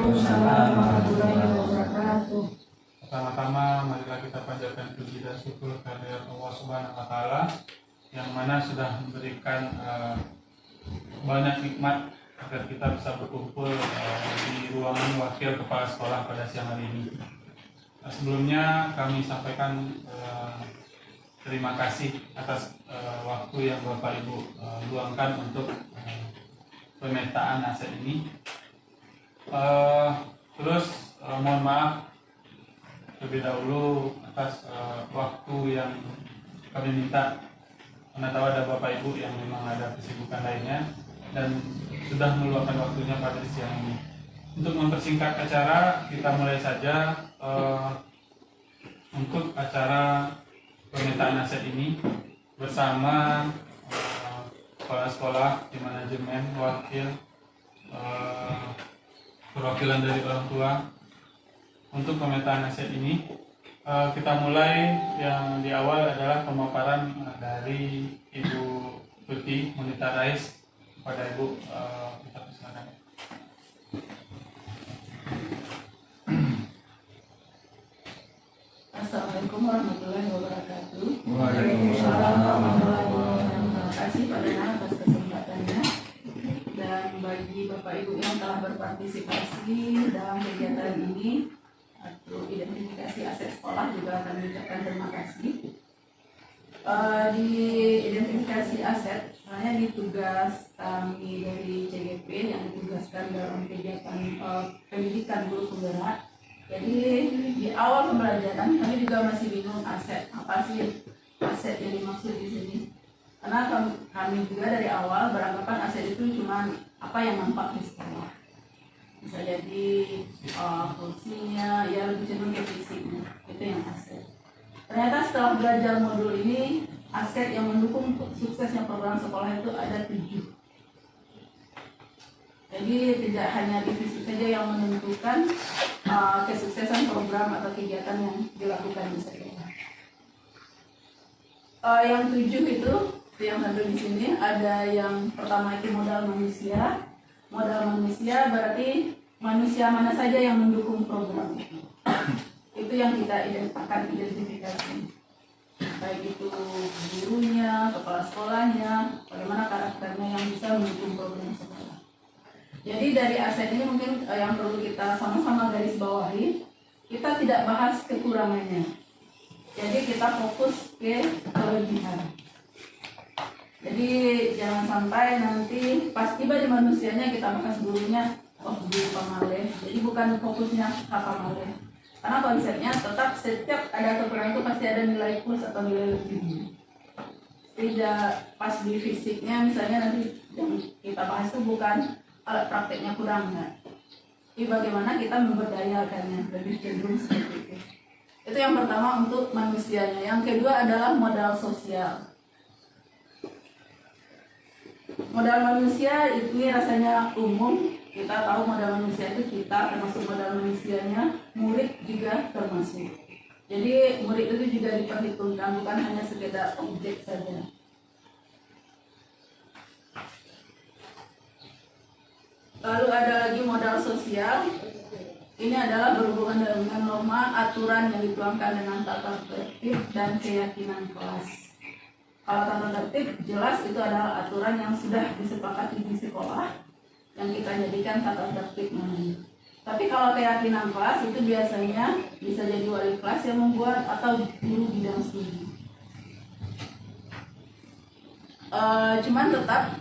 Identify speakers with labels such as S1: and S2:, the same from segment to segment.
S1: Waalaikumsalam warahmatullahi wabarakatuh.
S2: Pertama-tama marilah kita panjatkan puji dan syukur kehadirat Allah Subhanahu wa taala yang mana sudah memberikan banyak nikmat agar kita bisa berkumpul di ruangan wakil kepala sekolah pada siang hari ini. Sebelumnya kami sampaikan terima kasih atas waktu yang Bapak Ibu luangkan untuk pemetaan aset ini. Terus mohon maaf terlebih dahulu atas waktu yang kami minta, karena tahu ada Bapak Ibu yang memang ada kesibukan lainnya dan sudah meluangkan waktunya pada siang ini. Untuk mempersingkat acara, kita mulai saja untuk acara pemetaan aset ini bersama kepala sekolah, di manajemen, wakil, perwakilan dari orang tua. Untuk pemetaan aset ini kita mulai yang di awal adalah pemaparan dari Ibu Tuti Munita Rais. Kepada Ibu kita persilakan.
S1: Assalamualaikum warahmatullahi wabarakatuh.
S3: Waalaikumsalam warahmatullahi wabarakatuh.
S1: Terima kasih pada atas kesempatannya dan bagi Bapak Ibu yang telah berpartisipasi dalam kegiatan ini atau identifikasi aset sekolah juga akan mengucapkan terima kasih. Di identifikasi aset, hanya di tugas kami dari CGP yang ditugaskan dalam kegiatan pendidikan guru penggerak. Jadi di awal pembelajaran kami juga masih bingung aset apa sih aset yang dimaksud di sini. Karena kami juga dari awal beranggapan aset itu cuma apa yang nampak di sekolah. Bisa jadi fungsinya, ya lebih cenderung ke fisiknya, itu yang aset. Ternyata setelah belajar modul ini, aset yang mendukung suksesnya program sekolah itu ada 7. Jadi tidak hanya di fisik saja yang menentukan kesuksesan program atau kegiatan yang dilakukan di sekolah. Yang 7 itu yang ada di sini, ada yang pertama itu modal manusia. Modal manusia berarti manusia mana saja yang mendukung program itu. Itu yang kita akan identifikasi. Baik itu gurunya, kepala sekolahnya, bagaimana karakternya yang bisa mendukung program sekolah. Jadi dari aset ini mungkin yang perlu kita sama-sama garis bawahi, kita tidak bahas kekurangannya. Jadi kita fokus ke kelebihan. Jadi jangan sampai nanti pas tiba di manusianya kita bahas gurunya, oh guru pamale. Jadi bukan fokusnya pamale. Karena konsepnya tetap setiap ada kekurangan itu pasti ada nilai plus atau nilai lebih. Tidak pas di fisiknya misalnya nanti yang kita bahas itu bukan alat prakteknya kurang, enggak. Jadi bagaimana kita memberdayakannya, lebih cenderung seperti itu. Itu yang pertama untuk manusianya. Yang kedua adalah modal sosial. Modal manusia ini rasanya umum. Kita tahu modal manusia itu kita termasuk modal manusianya, murid juga termasuk. Jadi murid itu juga diperhitungkan, bukan hanya sekedar objek saja. Lalu ada lagi modal sosial. Ini adalah berhubungan dengan norma, aturan yang dituangkan dengan tata tertib dan keyakinan kelas. Kalau tata tertib jelas itu adalah aturan yang sudah disepakati di sekolah, yang kita jadikan tata tertib namanya. Tapi kalau keyakinan kelas itu biasanya bisa jadi wali kelas yang membuat atau guru bidang studi. Cuman tetap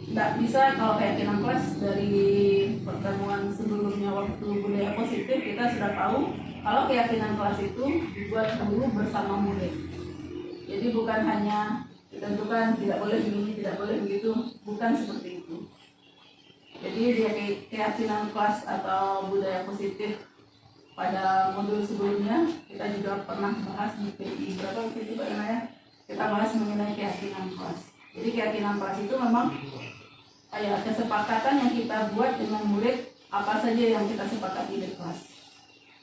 S1: tidak bisa kalau keyakinan kelas dari pertemuan sebelumnya waktu budaya positif kita sudah tahu kalau keyakinan kelas itu dibuat guru bersama murid. Jadi bukan hanya ditentukan tidak boleh begini, tidak boleh begitu, bukan seperti itu. Jadi dia keyakinan kelas atau budaya positif pada modul sebelumnya kita juga pernah bahas di PI berapa waktu itu Pak Inaya? Kita bahas mengenai keyakinan kelas. Jadi keyakinan kelas itu memang kesepakatan yang kita buat dengan murid, apa saja yang kita sepakati di kelas.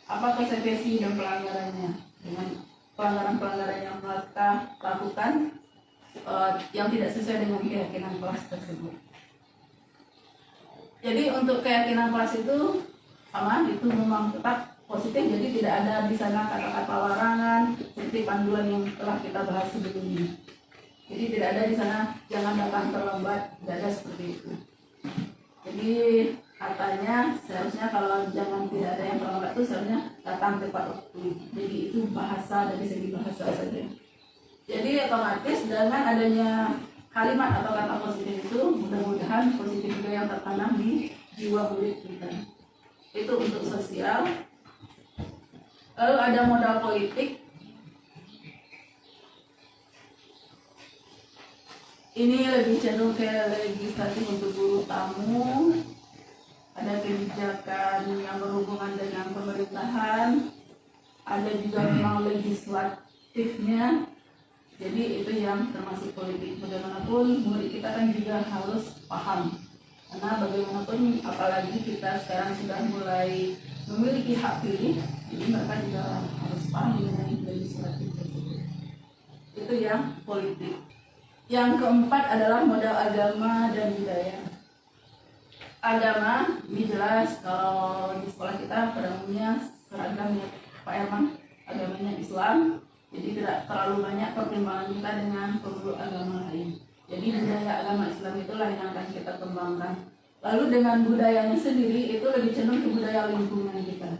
S1: Apa konsekuensi dan pelanggarannya dengan pelanggaran-pelanggaran yang kita lakukan yang tidak sesuai dengan keyakinan kelas tersebut. Jadi untuk keyakinan kelas itu sama itu memang tetap positif, jadi tidak ada di sana kata-kata larangan seperti panduan yang telah kita bahas sebelumnya. Jadi tidak ada di sana jangan datang terlambat, tidak ada seperti itu. Jadi katanya seharusnya kalau jangan tidak ada yang terlambat itu seharusnya datang tepat waktu. Jadi itu bahasa, dari segi bahasa saja. Jadi otomatis dengan adanya kalimat atau kata positif itu mudah-mudahan positif juga yang tertanam di jiwa murid kita. Itu untuk sosial. Lalu ada modal politik. Ini lebih cenderung ke legislatif untuk guru tamu. Ada kebijakan yang berhubungan dengan pemerintahan. Ada juga memang legislatifnya. Jadi itu yang termasuk politik. Bagaimanapun murid kita kan juga harus paham. Karena bagaimanapun apalagi kita sekarang sudah mulai memiliki hak pilih, jadi mereka juga harus paham mengenai legislatif tersebut. Itu yang politik. Yang keempat adalah modal agama dan budaya. Agama, ini jelas kalau di sekolah kita pada umumnya seragam ya Pak Herman, agamanya Islam. Jadi tidak terlalu banyak pertimbangan kita dengan pemeluk agama lain. Jadi budaya agama Islam itulah yang akan kita kembangkan. Lalu dengan budayanya sendiri itu lebih cenderung ke budaya lingkungan kita.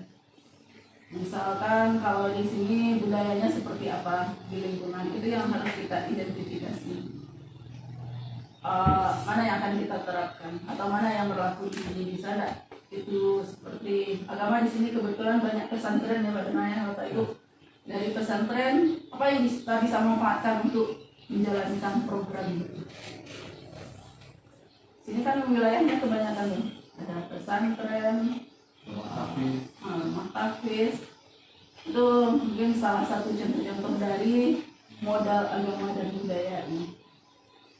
S1: Misalkan kalau di sini budayanya seperti apa di lingkungan, itu yang harus kita identifikasi. Mana yang akan kita terapkan atau mana yang berlaku di sini, bisa tidak? Itu seperti agama di sini kebetulan banyak pesantren ya Mbak Denaya, Bapak Ibu. Dari pesantren apa yang kita bisa manfaatkan untuk menjalankan program itu. Sini kan wilayahnya kebanyakan nih, ada pesantren, rumah tahfiz. Itu mungkin salah satu contoh-contoh dari modal agama dan budaya ini.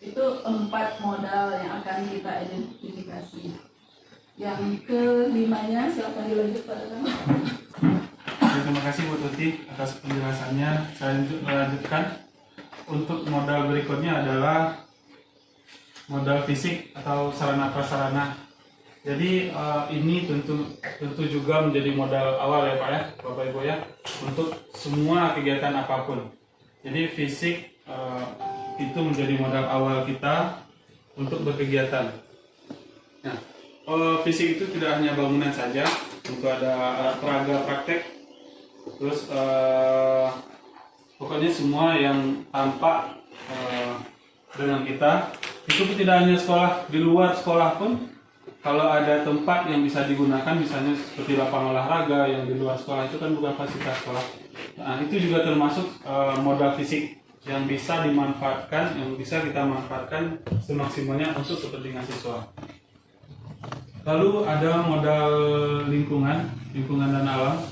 S1: Itu 4 modal yang akan kita identifikasi. Yang kelimanya silakan dilanjut Pak Dadang.
S2: Terima kasih Bu Tuti atas penjelasannya. Saya melanjutkan. Untuk modal berikutnya adalah modal fisik atau sarana prasarana. Jadi ini tentu juga menjadi modal awal ya Pak ya, Bapak Ibu ya, untuk semua kegiatan apapun. Jadi fisik itu menjadi modal awal kita untuk berkegiatan. Nah, fisik itu tidak hanya bangunan saja, tentu ada alat peraga praktek. Terus pokoknya semua yang tampak dengan kita itu tidak hanya sekolah, di luar sekolah pun kalau ada tempat yang bisa digunakan, misalnya seperti lapangan olahraga yang di luar sekolah, itu kan bukan fasilitas sekolah. Nah, itu juga termasuk modal fisik yang bisa dimanfaatkan, yang bisa kita manfaatkan semaksimalnya untuk kepentingan siswa. Lalu ada modal lingkungan dan alam.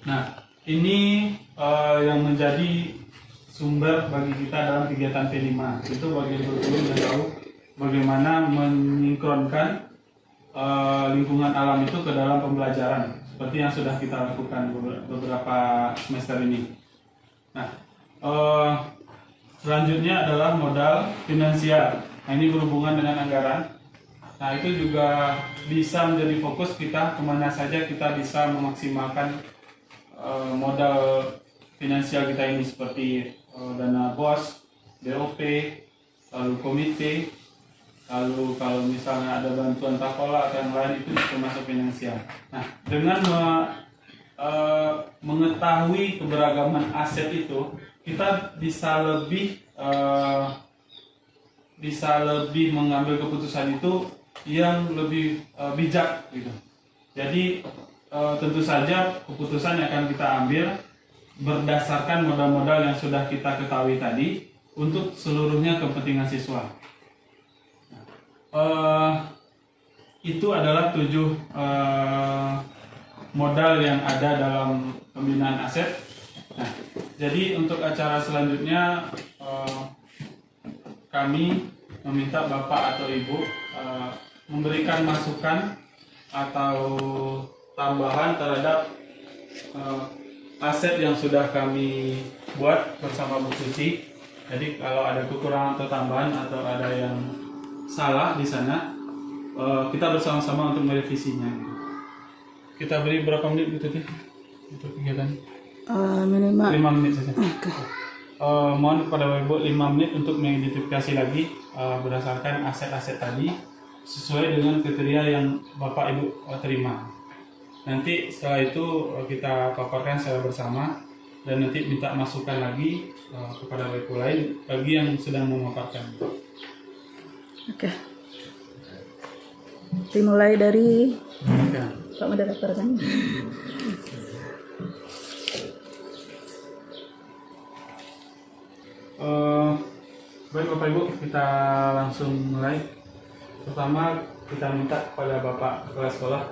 S2: Nah, ini yang menjadi sumber bagi kita dalam kegiatan P5. Itu bagi guru yang tahu bagaimana menyingkronkan lingkungan alam itu ke dalam pembelajaran, seperti yang sudah kita lakukan beberapa semester ini. Nah, selanjutnya adalah modal finansial. Nah, ini berhubungan dengan anggaran. Nah, itu juga bisa menjadi fokus kita kemana saja kita bisa memaksimalkan modal finansial kita ini, seperti dana BOS, BOP, lalu komite, lalu kalau misalnya ada bantuan takola atau yang lain, itu termasuk finansial. Nah, dengan mengetahui keberagaman aset itu, kita bisa lebih mengambil keputusan itu yang lebih bijak gitu. Jadi tentu saja keputusan yang akan kita ambil berdasarkan modal-modal yang sudah kita ketahui tadi untuk seluruhnya kepentingan siswa. Itu adalah 7 modal yang ada dalam pembinaan aset. Nah, jadi untuk acara selanjutnya kami meminta Bapak atau Ibu memberikan masukan atau tambahan terhadap aset yang sudah kami buat bersama Bu Suci. Jadi kalau ada kekurangan atau tambahan atau ada yang salah di sana, kita bersama-sama untuk merevisinya. kita beri berapa menit gitu sih untuk kegiatan?
S1: Minimal
S2: 5 menit saja. Mohon kepada Bapak Ibu 5 menit untuk mengidentifikasi lagi berdasarkan aset-aset tadi sesuai dengan kriteria yang Bapak Ibu terima. Nanti setelah itu kita paparkan secara bersama dan nanti minta masukan lagi kepada Bapak Ibu lain bagi yang sedang memaparkan.
S1: Oke. Dimulai dari
S2: Oke.
S1: Pak Moderator kan.
S2: Baik Bapak Ibu, kita langsung mulai. Pertama kita minta kepada Bapak Kepala Sekolah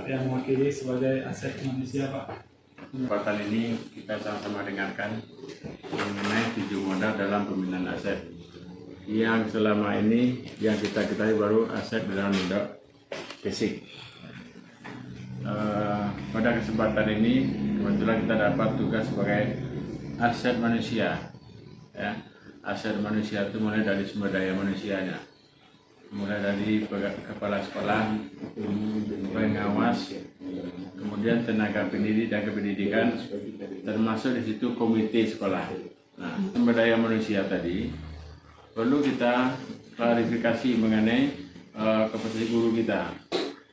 S2: yang mewakili sebagai aset manusia Pak.
S4: Kesempatan ini kita sama-sama dengarkan mengenai 7 modal dalam pembinaan aset. Yang selama ini yang kita ketahui baru aset dalam bentuk fisik. Pada kesempatan ini kebetulan kita dapat tugas sebagai aset manusia. Ya, aset manusia itu mulai dari sumber daya manusianya, mulai dari kepala sekolah, pengawas, kemudian tenaga pendidik dan kependidikan, termasuk di situ komite sekolah. Nah, sumber daya manusia tadi perlu kita klarifikasi mengenai kompetensi guru kita,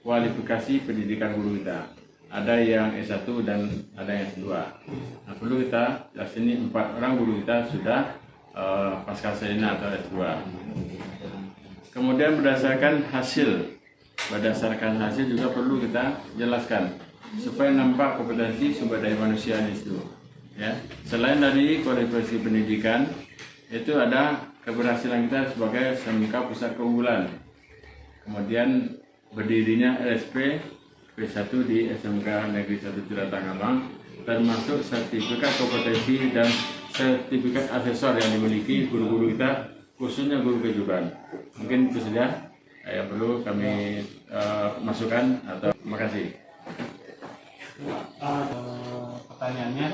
S4: kualifikasi pendidikan guru kita. Ada yang S1 dan ada yang S2. Nah, perlu kita jelas ini 4 orang guru kita sudah pasca sarjana atau S2. Kemudian berdasarkan hasil juga perlu kita jelaskan supaya nampak kompetensi sumber daya manusia itu. Ya, selain dari kualifikasi pendidikan, itu ada keberhasilan kita sebagai SMK pusat keunggulan. Kemudian berdirinya LSP P1 di SMK Negeri 1 Ciratangabang, termasuk sertifikat kompetensi dan sertifikat asesor yang dimiliki guru-guru kita, khususnya guru kejuruan. Mungkin itu saja yang perlu kami masukkan atau terima kasih.
S2: Pertanyaannya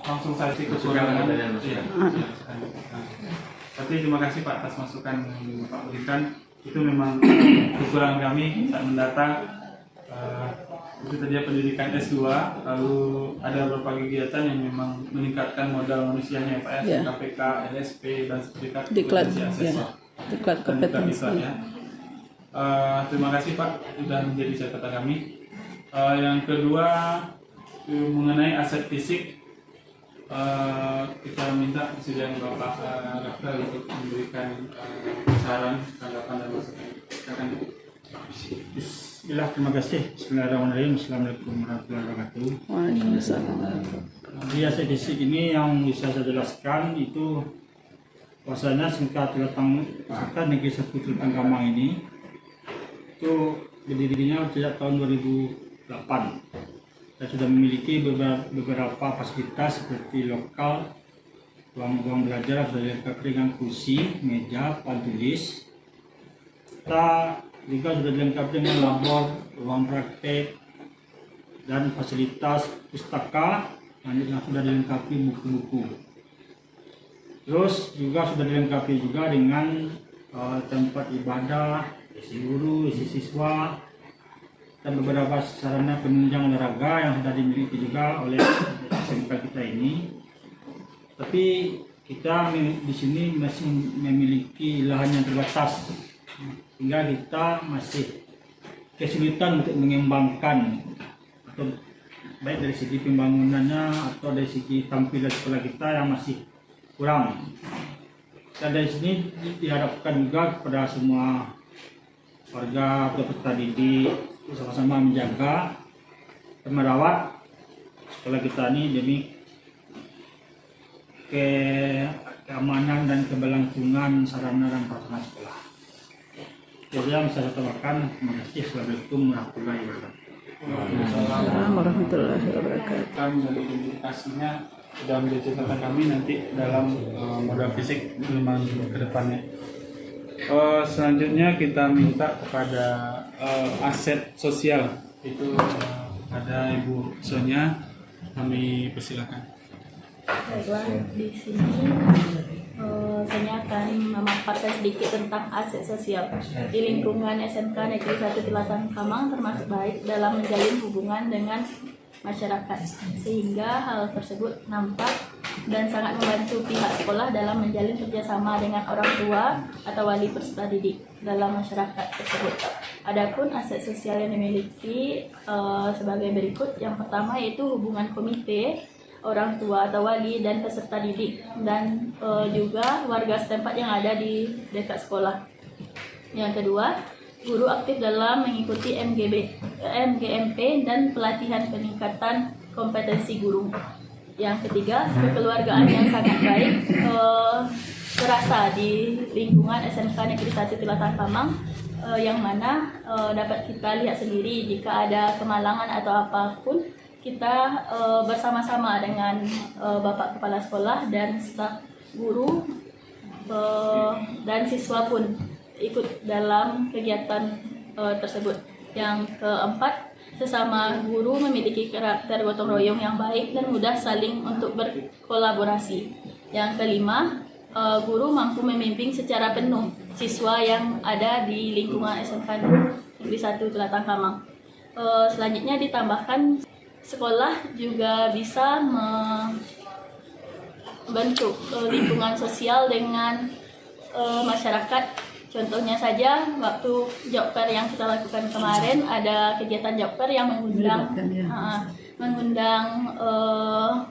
S2: langsung saja kekurangan. Tapi terima kasih Pak atas masukan yang Pak berikan. Itu memang kekurangan kami saat mendata. Itu tadi pendidikan S2, lalu ada beberapa kegiatan yang memang meningkatkan modal manusianya Pak ya, KPK, LSP dan sertifikat kompetensi asesor.
S1: Diklat kompetensi.
S2: Ya. Terima kasih Pak sudah menjadi catatan kami. Yang kedua mengenai aset fisik, kita minta kesediaan Bapak Dokter untuk memberikan saran, tanggapan dan masukan. Silakan.
S5: Bismillah, terima kasih. Bismillahirrahmanirrahim. Assalamualaikum warahmatullahi wabarakatuh.
S1: Waalaikumsalam.
S5: Di aset fisik ini yang bisa saya jelaskan itu bahwasanya SMK Negeri 1 Ciratangabang ini itu berdirinya sejak tahun 2008. Saya sudah memiliki beberapa fasilitas seperti lokal, ruang belajar sudah dilengkapi dengan kursi, meja, papan tulis. Kita juga sudah dilengkapi dengan labor, ruang praktek, dan fasilitas pustaka yang sudah dilengkapi buku-buku. Terus juga sudah dilengkapi juga dengan tempat ibadah, isi guru, isi siswa, dan beberapa sarana penunjang olahraga yang sudah dimiliki juga oleh SMK kita ini. Tapi kita di sini masih memiliki lahan yang terbatas, sehingga kita masih kesulitan untuk mengembangkan, atau baik dari segi pembangunannya atau dari segi tampilan sekolah kita yang masih kurang. Dan dari sini diharapkan juga kepada semua warga atau peserta didik sama-sama menjaga dan merawat sekolah kita ini demi keamanan dan keberlangsungan sarana dan prasarana sekolah. Jadi yang saya tambahkan, terima kasih. Assalamualaikum warahmatullahi wabarakatuh.
S1: Waalaikumsalam warahmatullahi wabarakatuh.
S2: Kami dari identifikasinya sudah menjadi catatan kami nanti dalam modal fisik memang ke depannya. Selanjutnya kita minta kepada aset sosial itu ada Ibu Sonia, kami persilakan.
S6: Baiklah, di sini saya akan memaparkan sedikit tentang aset sosial di lingkungan SMK Negeri 1 Tilatan Kamang, termasuk baik dalam menjalin hubungan dengan masyarakat, sehingga hal tersebut nampak dan sangat membantu pihak sekolah dalam menjalin kerjasama dengan orang tua atau wali peserta didik dalam masyarakat tersebut. Adapun aset sosial yang dimiliki sebagai berikut. Yang pertama yaitu hubungan komite, orang tua atau wali dan peserta didik, dan juga warga setempat yang ada di dekat sekolah. Yang kedua, guru aktif dalam mengikuti MGMP dan pelatihan peningkatan kompetensi guru. Yang ketiga, kekeluargaan yang sangat baik terasa di lingkungan SMK Negeri 1 Tilatan Kamang, yang mana dapat kita lihat sendiri jika ada kemalangan atau apapun, kita bersama-sama dengan Bapak Kepala Sekolah dan staf guru dan siswa pun ikut dalam kegiatan tersebut. Yang keempat, sesama guru memiliki karakter gotong royong yang baik dan mudah saling untuk berkolaborasi. Yang kelima, guru mampu membimbing secara penuh siswa yang ada di lingkungan SMK Negeri 1 Tilatan Kamang. Selanjutnya ditambahkan, sekolah juga bisa membentuk lingkungan sosial dengan masyarakat. Contohnya saja, waktu job fair yang kita lakukan kemarin, ada kegiatan job fair yang mengundang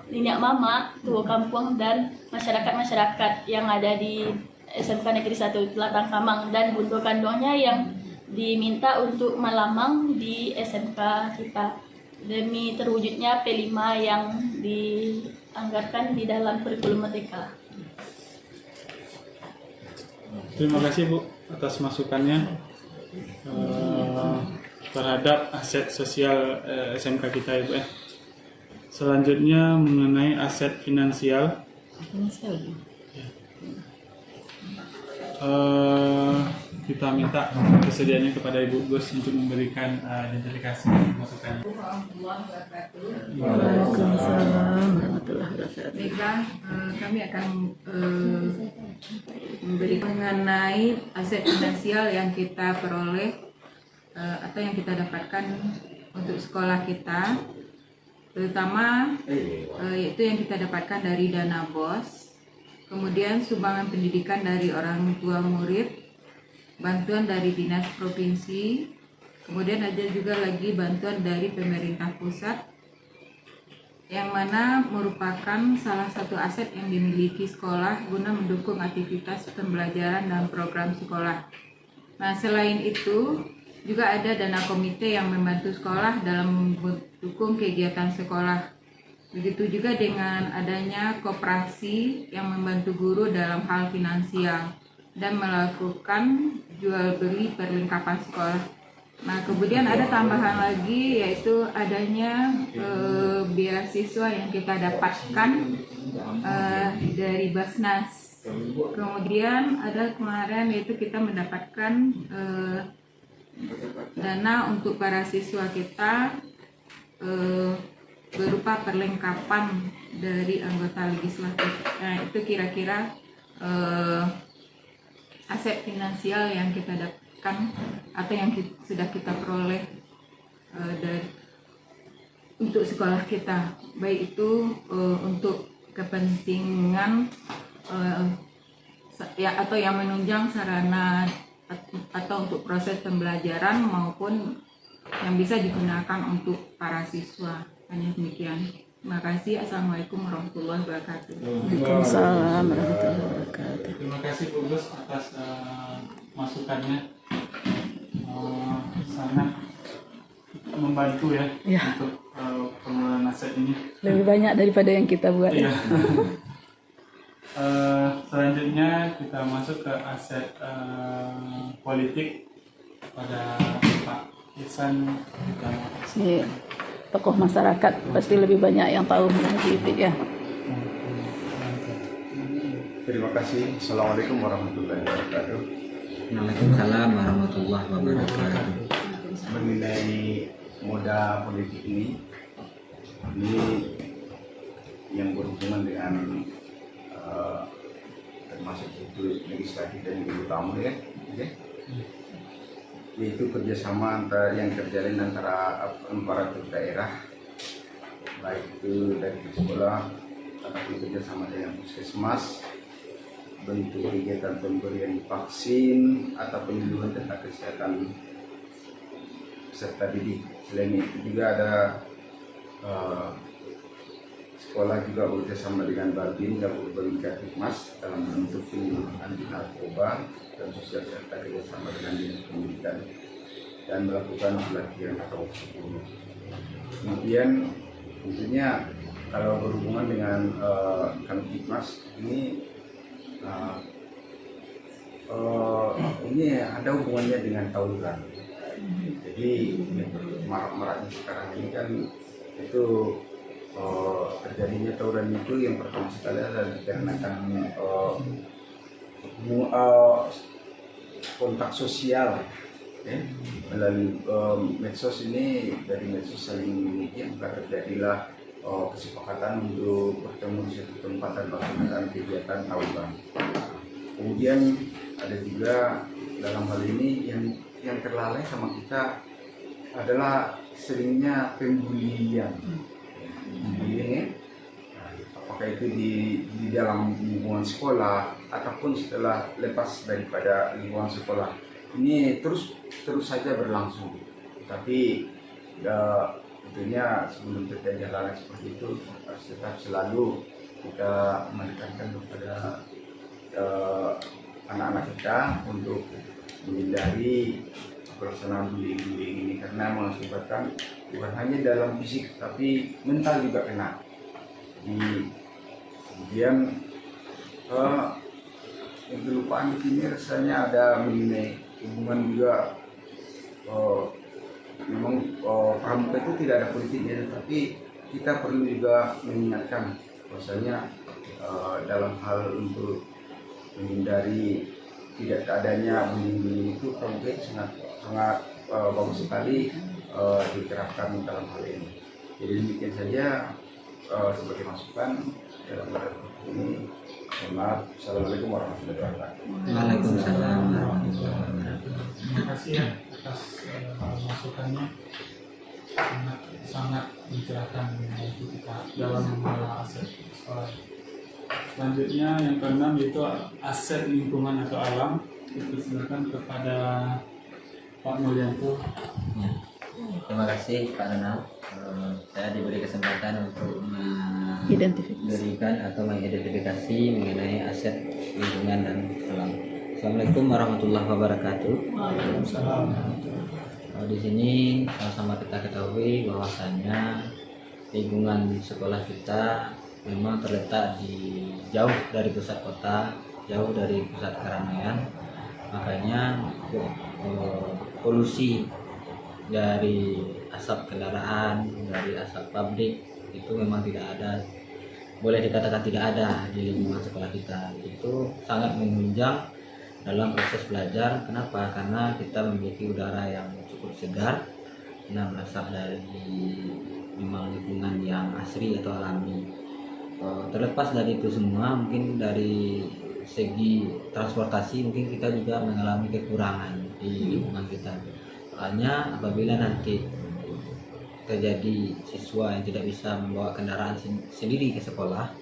S6: Niniak Mama, Tua Kampung, dan masyarakat-masyarakat yang ada di SMK Negeri 1 Tilatan Kamang, dan bunda kandungnya yang diminta untuk malamang di SMK kita demi terwujudnya P5 yang dianggarkan di dalam kurikulum merdeka.
S2: Terima kasih Bu atas masukannya terhadap aset sosial SMK kita, Ibu. Selanjutnya mengenai aset finansial. Kita minta kesediaannya kepada Ibu Gus untuk memberikan identifikasi masukannya.
S7: Waalaikumsalam warahmatullahi wabarakatuh.
S8: Baiklah, kami akan memberi mengenai aset finansial yang kita peroleh atau yang kita dapatkan untuk sekolah kita, terutama yaitu yang kita dapatkan dari dana BOS, kemudian sumbangan pendidikan dari orang tua murid, bantuan dari dinas provinsi, kemudian ada juga lagi bantuan dari pemerintah pusat, yang mana merupakan salah satu aset yang dimiliki sekolah guna mendukung aktivitas pembelajaran dan program sekolah. Nah, selain itu juga ada dana komite yang membantu sekolah dalam mendukung kegiatan sekolah. Begitu juga dengan adanya koperasi yang membantu guru dalam hal finansial dan melakukan jual beli perlengkapan sekolah. Nah, kemudian ada tambahan lagi, yaitu adanya beasiswa yang kita dapatkan dari Basnas. Kemudian ada kemarin yaitu kita mendapatkan dana untuk para siswa kita berupa perlengkapan dari anggota legislatif. Nah, itu kira-kira aset finansial yang kita dapatkan atau yang sudah kita peroleh untuk sekolah kita, baik itu untuk kepentingan atau yang menunjang sarana atau untuk proses pembelajaran maupun yang bisa digunakan untuk para siswa. Hanya demikian. Terima kasih. Assalamualaikum warahmatullahi wabarakatuh.
S7: Waalaikumsalam warahmatullahi wabarakatuh.
S2: Terima kasih Bu Gus atas masukannya. Sangat membantu ya, untuk pengelolaan aset ini.
S7: Lebih banyak daripada yang kita buat.
S2: Iya. Selanjutnya kita masuk ke aset politik pada Pak Ihsan.
S7: Ini tokoh masyarakat pasti lebih banyak yang tahu mengenai politik ya.
S3: Terima kasih. Assalamualaikum warahmatullahi wabarakatuh.
S9: Waalaikumsalam warahmatullahi wabarakatuh.
S3: Mengenai moda politik ini yang berhubungan dengan termasuk itu legislatif dan utama ya, oke? Yaitu kerjasama yang terjalin antara aparatur daerah, baik itu dari sekolah ataupun kerjasama dengan puskesmas, bentuk kegiatan pemberian vaksin atau penyuluhan tentang kesehatan peserta didik. Selain itu juga ada sekolah juga bekerjasama dengan Babin dan Babinkatikmas dalam bentuk penyuluhan anti narkoba dan sosial serta kerjasama dengan dinas pendidikan dan melakukan pelatihan atau workshop. Kemudian tentunya kalau berhubungan dengan Kamtibmas ini ini ada hubungannya dengan tawuran. Jadi marak-maraknya sekarang ini kan itu terjadinya tawuran itu yang pertama sekali adalah dikarenakan kontak sosial melalui medsos ini. Dari medsos saling memiliki maka terjadilah kesepakatan untuk bertemu di satu tempat dan melakukan kegiatan tawuran. Kemudian ada juga dalam hal ini yang terlalai sama kita adalah seringnya pembulian. Ya. Apakah itu di dalam lingkungan sekolah ataupun setelah lepas daripada lingkungan sekolah, ini terus saja berlangsung. Tapi tentunya sebelum terjadi hal seperti itu harus tetap selalu kita menekankan kepada anak-anak kita untuk menghindari pelaksanaan bullying ini, karena mengakibatkan bukan hanya dalam fisik tapi mental juga kena. Kemudian yang kelupaan di sini rasanya ada mengenai hubungan juga. Memang pramuka itu tidak ada politiknya, tapi kita perlu juga mengingatkan bahwasanya dalam hal untuk menghindari tidak adanya bullying itu pramuka sangat bagus sekali diterapkan dalam hal ini. Jadi demikian saja sebagai masukan dalam ini. Maaf. Assalamualaikum warahmatullahi wabarakatuh.
S9: Waalaikumsalam warahmatullahi wabarakatuh.
S2: Terima kasih ya atas masukannya, sangat mencerahkan membantu kita dalam mengelola aset sekolah. Selanjutnya yang keenam yaitu aset lingkungan atau alam. Itu silakan kepada Pak Mulyanto.
S9: Ya. Terima kasih Pak Donald. Saya diberi kesempatan untuk memberikan atau mengidentifikasi mengenai aset lingkungan dan alam. Assalamualaikum warahmatullahi wabarakatuh. Di sini sama-sama kita ketahui bahwasannya lingkungan sekolah kita memang terletak jauh dari pusat kota, jauh dari pusat keramaian. Makanya polusi dari asap kendaraan, dari asap pabrik itu memang tidak ada, boleh dikatakan tidak ada di lingkungan sekolah kita. Itu sangat menunjang dalam proses belajar. Kenapa? Karena kita memiliki udara yang cukup segar, nah berasal dari memang lingkungan yang asri atau alami. Terlepas dari itu semua, mungkin dari segi transportasi mungkin kita juga mengalami kekurangan di lingkungan kita. Soalnya apabila nanti terjadi siswa yang tidak bisa membawa kendaraan sendiri ke sekolah,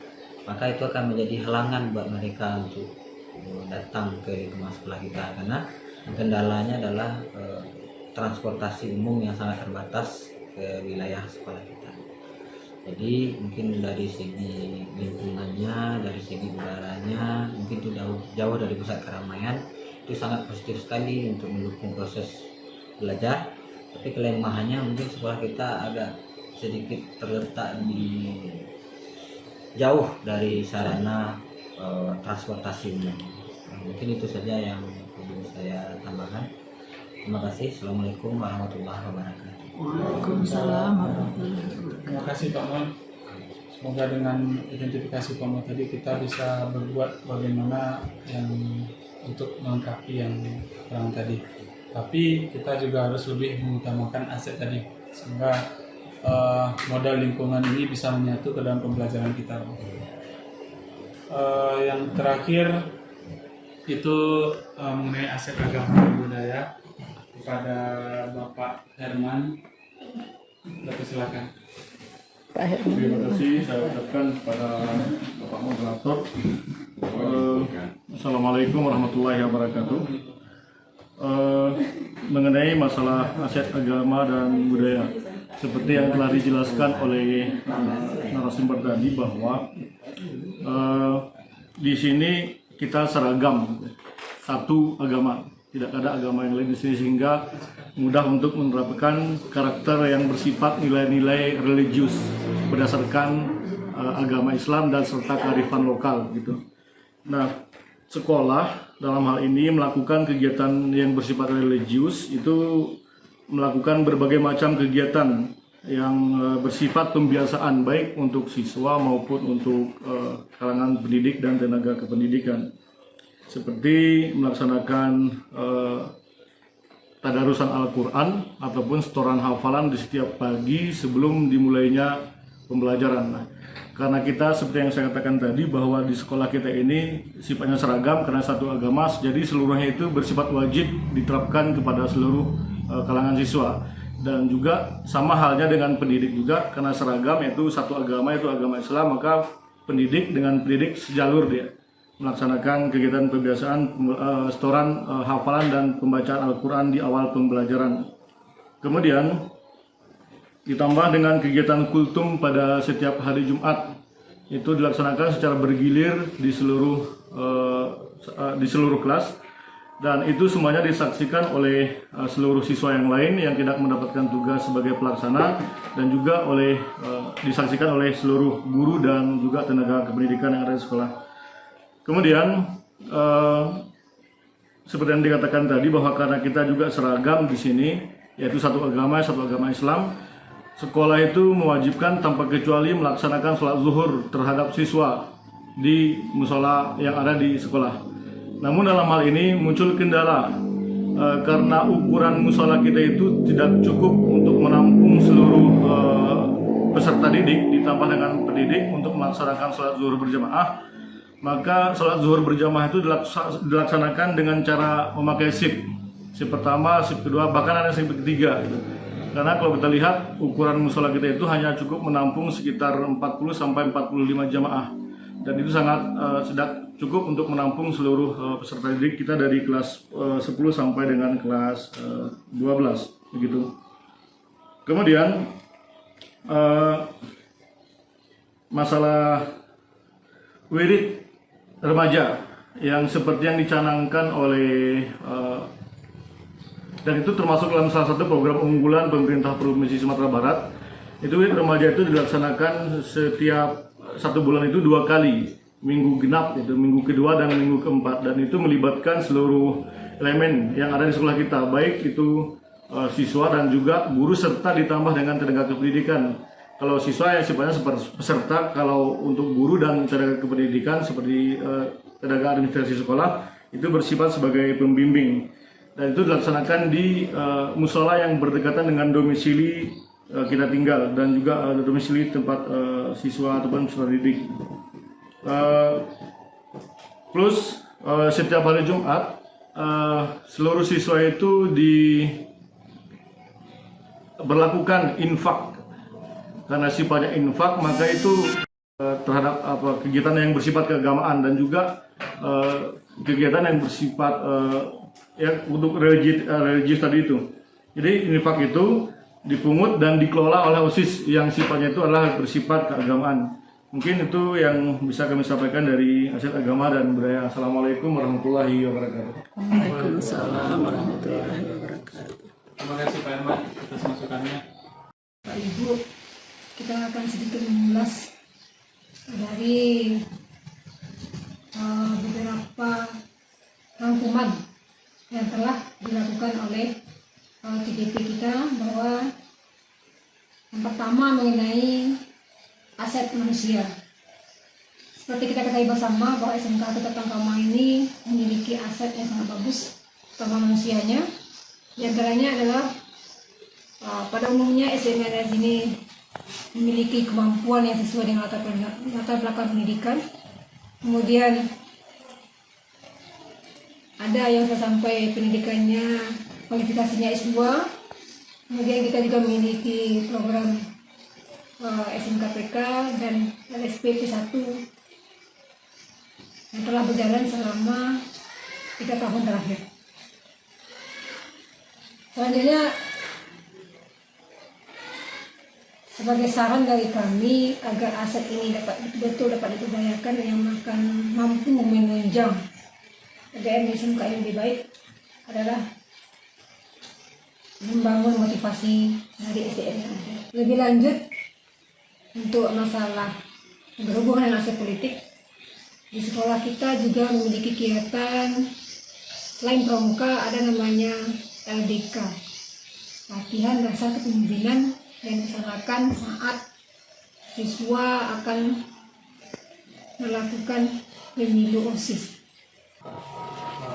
S9: maka itu akan menjadi halangan buat mereka untuk datang ke lingkungan sekolah kita, karena kendalanya adalah transportasi umum yang sangat terbatas ke wilayah sekolah kita. Jadi mungkin dari segi lingkungannya, dari segi udaranya, mungkin itu jauh dari pusat keramaian, itu sangat positif sekali untuk mendukung proses belajar. Tapi kelemahannya mungkin sekolah kita agak sedikit terletak jauh dari sarana transportasi umum. Mungkin itu saja yang perlu saya tambahkan. Terima kasih. Assalamualaikum warahmatullahi wabarakatuh.
S7: Waalaikumsalam warahmatullahi wabarakatuh.
S2: Terima kasih Pak Mul. Semoga dengan identifikasi Pak Mul tadi kita bisa berbuat bagaimana yang untuk melengkapi yang kurang tadi. Tapi kita juga harus lebih mengutamakan aset tadi, sehingga modal lingkungan ini bisa menyatu ke dalam pembelajaran kita. Yang terakhir itu mengenai aset agama dan budaya kepada Bapak Herman. Bapak silakan.
S7: Pak Herman.
S10: Terima kasih saya ucapkan kepada Bapak Moderator. Assalamualaikum warahmatullahi wabarakatuh. Mengenai masalah aset agama dan budaya, seperti yang telah dijelaskan oleh narasumber tadi bahwa di sini kita seragam, satu agama, tidak ada agama yang lain di sini, sehingga mudah untuk menerapkan karakter yang bersifat nilai-nilai religius berdasarkan agama Islam dan serta kearifan lokal gitu. Nah, sekolah dalam hal ini melakukan kegiatan yang bersifat religius, itu melakukan berbagai macam kegiatan yang bersifat pembiasaan baik untuk siswa maupun untuk kalangan pendidik dan tenaga kependidikan, seperti melaksanakan tadarusan Al-Quran ataupun setoran hafalan di setiap pagi sebelum dimulainya pembelajaran. Nah, karena kita seperti yang saya katakan tadi bahwa di sekolah kita ini sifatnya seragam karena satu agama, jadi seluruhnya itu bersifat wajib diterapkan kepada seluruh kalangan siswa. Dan juga sama halnya dengan pendidik juga, karena seragam yaitu satu agama, yaitu agama Islam, maka pendidik dengan pendidik sejalur dia melaksanakan kegiatan pembiasaan setoran hafalan dan pembacaan Al-Quran di awal pembelajaran. Kemudian ditambah dengan kegiatan kultum pada setiap hari Jumat, itu dilaksanakan secara bergilir di seluruh kelas, dan itu semuanya disaksikan oleh seluruh siswa yang lain yang tidak mendapatkan tugas sebagai pelaksana, dan juga disaksikan oleh seluruh guru dan juga tenaga kependidikan yang ada di sekolah. Kemudian seperti yang dikatakan tadi bahwa karena kita juga seragam di sini, yaitu satu agama Islam, sekolah itu mewajibkan tanpa kecuali melaksanakan sholat zuhur terhadap siswa di musola yang ada di sekolah. Namun dalam hal ini muncul kendala karena ukuran musola kita itu tidak cukup untuk menampung seluruh peserta didik ditambah dengan pendidik untuk melaksanakan sholat zuhur berjamaah. Maka sholat zuhur berjamaah itu dilaksanakan dengan cara memakai shift pertama, shift kedua, bahkan ada shift ketiga gitu. Karena kalau kita lihat ukuran musola kita itu hanya cukup menampung sekitar 40-45 jamaah, dan itu sangat cukup untuk menampung seluruh peserta didik kita dari kelas 10 sampai dengan kelas 12 begitu. Kemudian masalah wirid remaja yang seperti yang dicanangkan oleh dan itu termasuk dalam salah satu program unggulan pemerintah Provinsi Sumatera Barat. Itu wirid remaja itu dilaksanakan setiap 1 bulan itu 2 kali, minggu genap itu minggu kedua dan minggu keempat, dan itu melibatkan seluruh elemen yang ada di sekolah kita, baik itu siswa dan juga guru serta ditambah dengan tenaga kependidikan. Kalau siswa yang sifatnya peserta, kalau untuk guru dan tenaga kependidikan seperti tenaga administrasi sekolah itu bersifat sebagai pembimbing, dan itu dilaksanakan di musola yang berdekatan dengan domisili kita tinggal dan juga domisili tempat siswa ataupun peserta didik. Plus setiap hari Jumat seluruh siswa itu berlakukan infak. Karena sifatnya infak, maka itu terhadap kegiatan yang bersifat keagamaan dan juga kegiatan yang bersifat untuk religius tadi itu. Jadi infak itu dipungut dan dikelola oleh OSIS yang sifatnya itu adalah bersifat keagamaan. Mungkin itu yang bisa kami sampaikan dari aset agama dan budaya. Assalamualaikum warahmatullahi wabarakatuh.
S7: Waalaikumsalam warahmatullahi wabarakatuh.
S2: Terima kasih Pak Herman atas masukannya.
S11: Pak Ibu, kita akan sedikit mengulas dari beberapa rangkuman yang telah dilakukan oleh CDP kita, bahwa yang pertama mengenai aset manusia. Seperti kita ketahui bersama bahwa SMK Tetap Kama ini memiliki aset yang sangat bagus, terutama manusianya. Di antaranya adalah pada umumnya SMNS ini memiliki kemampuan yang sesuai dengan latar belakang pendidikan. Kemudian ada yang sudah sampai pendidikannya kualifikasinya S2. Kemudian kita juga memiliki program SMKPK dan LSP P1 yang telah berjalan selama 3 tahun terakhir. Selanjutnya, sebagai saran dari kami agar aset ini betul-betul dapat diberdayakan yang akan mampu menunjang SDM di SMK yang lebih baik adalah membangun motivasi dari SDM yang ada. Lebih lanjut, untuk masalah berhubungan dengan aspek politik, di sekolah kita juga memiliki kegiatan selain pramuka ada namanya LDK, latihan dasar kepemimpinan yang dilaksanakan saat siswa akan melakukan pemilu OSIS.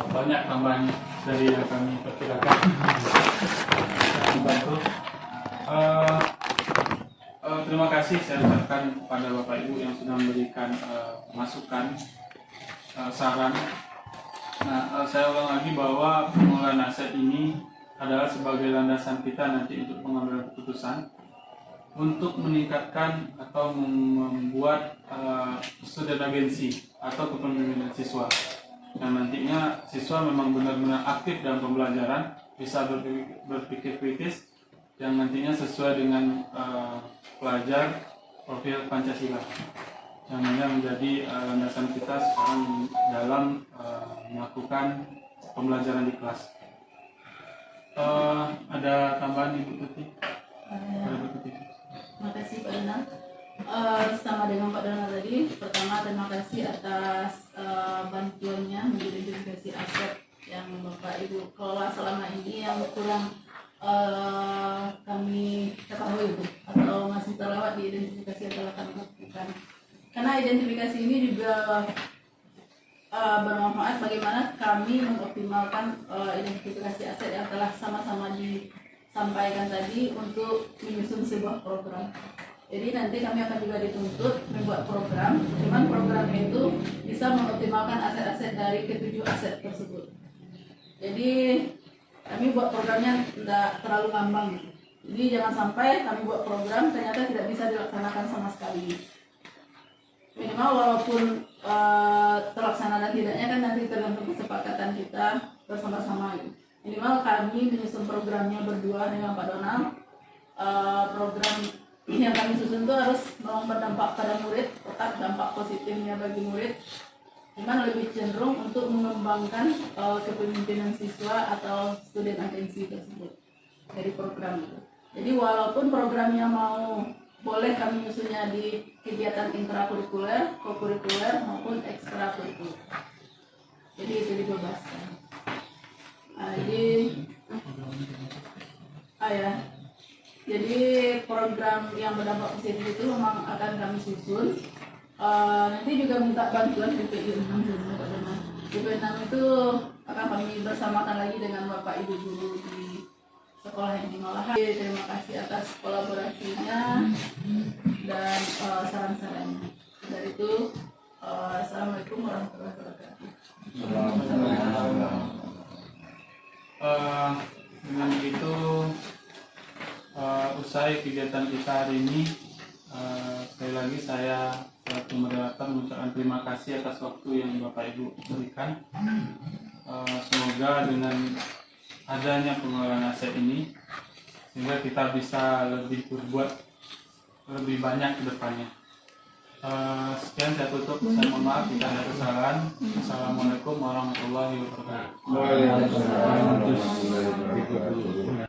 S2: Banyak tambahan dari yang kami perkirakan. Terima kasih saya ucapkan kepada Bapak Ibu yang sudah memberikan masukan, saran. Nah, saya ulang lagi bahwa pengelolaan aset ini adalah sebagai landasan kita nanti untuk pengambilan keputusan untuk meningkatkan atau membuat student agency atau kepemimpinan siswa. Yang nantinya siswa memang benar-benar aktif dalam pembelajaran, bisa berpikir kritis, yang nantinya sesuai dengan pelajar profil Pancasila, yang mana menjadi landasan kita sekarang dalam melakukan pembelajaran di kelas. Ada tambahan Ibu Tuti?
S1: Terima kasih Pak Donald. Sama dengan Pak Donald tadi, pertama terima kasih atas bantuannya mengidentifikasi aset yang Bapak Ibu kelola selama ini yang kurang kami ketahui atau masih terlewat di identifikasi yang telah kami lakukan. Karena identifikasi ini juga bermanfaat bagaimana kami mengoptimalkan identifikasi aset yang telah sama-sama disampaikan tadi untuk menyusun sebuah program. Jadi nanti kami akan juga dituntut membuat program, cuman program itu bisa mengoptimalkan aset-aset dari ketujuh aset tersebut. Jadi kami buat programnya tidak terlalu ngambang. Jadi jangan sampai kami buat program ternyata tidak bisa dilaksanakan sama sekali. Minimal walaupun terlaksana dan tidaknya kan nanti tergantung kesepakatan kita bersama-sama. Minimal kami menyusun programnya berdua dengan Pak Donald. Program yang kami susun itu harus berdampak pada murid, tetap dampak positifnya bagi murid. Cuman lebih cenderung untuk mengembangkan kepemimpinan siswa atau student agency tersebut dari program itu. Jadi walaupun programnya boleh kami nyusunnya di kegiatan intrakurikuler, kokurikuler maupun ekstrakurikuler. Jadi itu dibebaskan. Jadi program yang berdampak positif itu memang akan kami susun. Nanti juga minta bantuan BPI 6 dulu Pak Donald. BPI 6 itu akan kami bersamakan lagi dengan Bapak Ibu guru di sekolah ini. Malahan terima kasih atas kolaborasinya dan saran-sarannya. Dari itu Assalamualaikum warahmatullahi wabarakatuh.
S2: Dengan begitu usai kegiatan kita hari ini, sekali lagi saya selaku moderator mengucapkan terima kasih atas waktu yang Bapak Ibu berikan. Semoga dengan adanya pengelolaan aset ini sehingga kita bisa lebih berbuat lebih banyak ke depannya. Sekian saya tutup, saya mohon maaf jika ada kesalahan. Assalamualaikum warahmatullahi wabarakatuh.